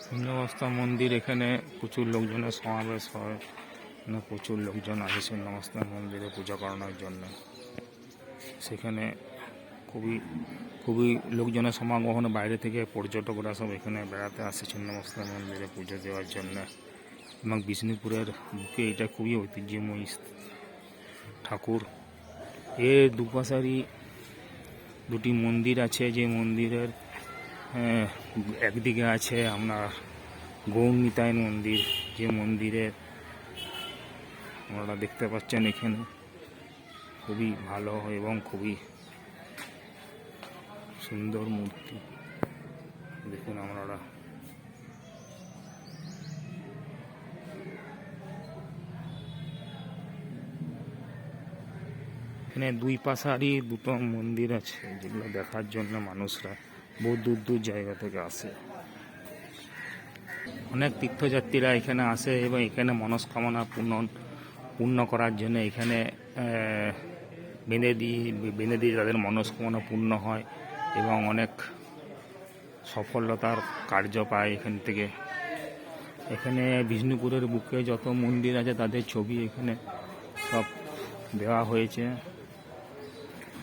ছিন্নমস্তা মন্দির, এখানে প্রচুর লোকজনের সমাবেশ হয়, প্রচুর লোকজন আসে ছিন্নমস্তা মন্দিরে পূজা করানোর জন্য। সেখানে খুবই খুবই লোকজনের সমাগম, বাইরে থেকে পর্যটকরা সব এখানে বেড়াতে আসে ছিন্নমস্তা মন্দিরে পুজো দেওয়ার জন্য। এবং বিষ্ণুপুরের বুকে এটা খুবই ঐতিহ্যময়ী ঠাকুর। এর দুপাশারই দুটি মন্দির আছে, যে মন্দিরের একদিকে আছে আপনার গৌরনিতাই মন্দির, যে মন্দিরে আপনারা দেখতে পাচ্ছেন এখানে খুবই ভালো এবং খুবই সুন্দর মূর্তি। দেখুন আপনারা এখানে দুই পাশারই দুটো মন্দির আছে, যেগুলো দেখার জন্য মানুষরা বহু দূর দূর জায়গা থেকে আসে। অনেক তীর্থযাত্রীরা এখানে আসে এবং এখানে মনস্কামনা পূর্ণ করার জন্য এখানে বেঁধে দিয়ে তাদের মনস্কামনা পূর্ণ হয় এবং অনেক সফলতার কার্য পায় এখান থেকে। এখানে বিষ্ণুপুরের বুকে যত মন্দির আছে তাদের ছবি এখানে সব দেওয়া হয়েছে।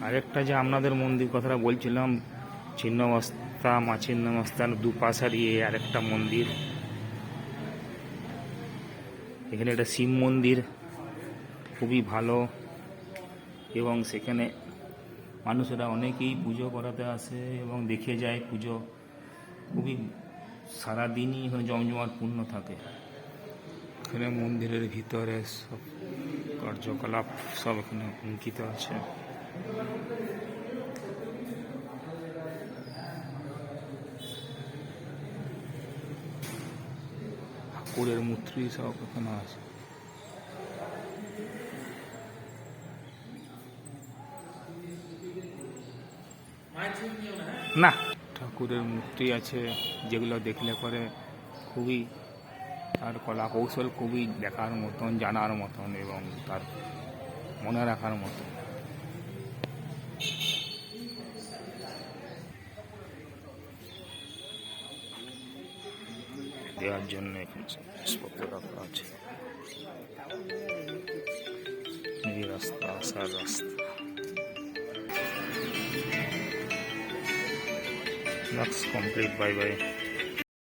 আরেকটা যে আপনাদের মন্দির কথাটা বলছিলাম, ছিন্নমস্তা মা ছিন্নমস্তার দুপাশারই আরেকটা মন্দির, এখানে একটা শিব মন্দির খুবই ভালো এবং সেখানে মানুষেরা অনেকেই পুজো করাতে আসে এবং দেখে যায়। পুজো খুবই সারাদিনই এখানে জমজমাট পূর্ণ থাকে। এখানে মন্দিরের ভিতরে সব কার্যকলাপ সব এখানে অঙ্কিত আছে। ঠাকুরের মূর্তি সব এখানে আছে। না, ঠাকুরের মূর্তি আছে যেগুলো দেখলে পরে খুবই তার কলা কৌশল খুবই দেখার মতন, জানার মতন এবং তার মনে রাখার মতন। দেওয়ার জন্য এখানে জিনিসপত্র রাখা আছে। এই রাস্তা, আসার রাস্তা। Looks complete. Bye bye.